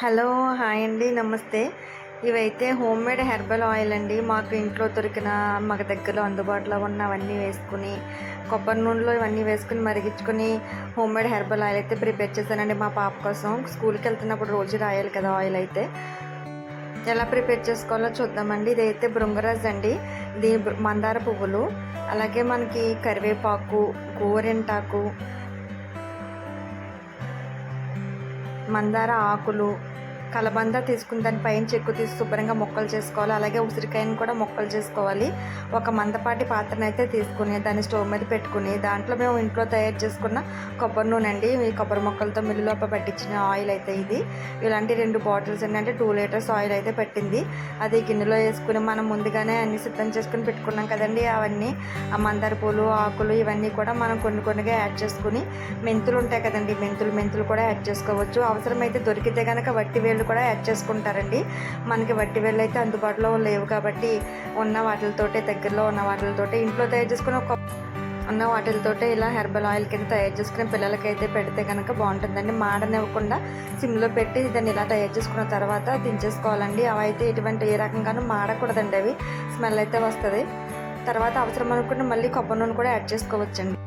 Hello, hi అండి, నమస్తే. ఇవైతే హోమ్ మేడ్ హెర్బల్ ఆయిల్ అండి. మాకు ఇంట్లో దొరికిన, మాకు దగ్గరలో అందుబాటులో ఉన్నవన్నీ వేసుకుని, కొబ్బరి నూనెలో ఇవన్నీ వేసుకుని మరిగించుకొని హోమ్ మేడ్ హెర్బల్ ఆయిల్ అయితే ప్రిపేర్ చేశానండి మా పాప కోసం. స్కూల్కి వెళ్తున్నప్పుడు రోజు రాయాలి కదా ఆయిల్ అయితే. ఎలా ప్రిపేర్ చేసుకోవాలో చూద్దామండి. ఇదైతే భృంగరాజ్ అండి, ఇది మందార పువ్వులు, అలాగే మనకి కరివేపాకు, గోరింటాకు, మందార ఆకులు, కలబంద తీసుకుని దాని పైన చెక్కు తీసి శుభ్రంగా ముక్కలు చేసుకోవాలి. అలాగే ఉసిరికాయను కూడా ముక్కలు చేసుకోవాలి. ఒక మందపాటి పాత్రను అయితే తీసుకుని దాన్ని స్టవ్ మీద పెట్టుకుని దాంట్లో మేము ఇంట్లో తయారు చేసుకున్న కొబ్బరి నూనె అండి, ఈ కొబ్బరి మొక్కలతో మిల్లులోప పట్టించిన ఆయిల్ అయితే ఇది. ఇలాంటి 2 బాటిల్స్ అండి, అంటే 2 లీటర్స్ ఆయిల్ అయితే పెట్టింది. అది గిన్నెలో వేసుకుని మనం ముందుగానే అన్ని సిద్ధం చేసుకుని పెట్టుకున్నాం కదండి. అవన్నీ ఆ మందార పూలు, ఆకులు ఇవన్నీ కూడా మనం కొన్ని కొన్నిగా యాడ్ చేసుకుని, మెంతులు ఉంటాయి కదండి, మెంతులు కూడా యాడ్ చేసుకోవచ్చు. అవసరమైతే దొరికితే కనుక వట్టి వేళ్ళు కూడా యాడ్ చేసుకుంటారండి. మనకి వట్టి వేళ్ళు అయితే అందుబాటులో లేవు కాబట్టి ఉన్న వాటితోటే, దగ్గరలో ఉన్న వాటితోటే, ఇంట్లో తయారు చేసుకుని ఉన్న వాటితోటే ఇలా హెర్బల్ ఆయిల్ కింద తయారు చేసుకుని పిల్లలకైతే పెడితే కనుక బాగుంటుందండి. మాడనివ్వకుండా సిమ్లో పెట్టి దాన్ని ఇలా తయారు చేసుకున్న తర్వాత దించేసుకోవాలండి. అవి అయితే ఏ రకంగానూ మాడకూడదండి, అవి స్మెల్ అయితే వస్తుంది. తర్వాత అవసరం అనుకుంటే మళ్ళీ కొబ్బరి నూనె కూడా యాడ్ చేసుకోవచ్చండి.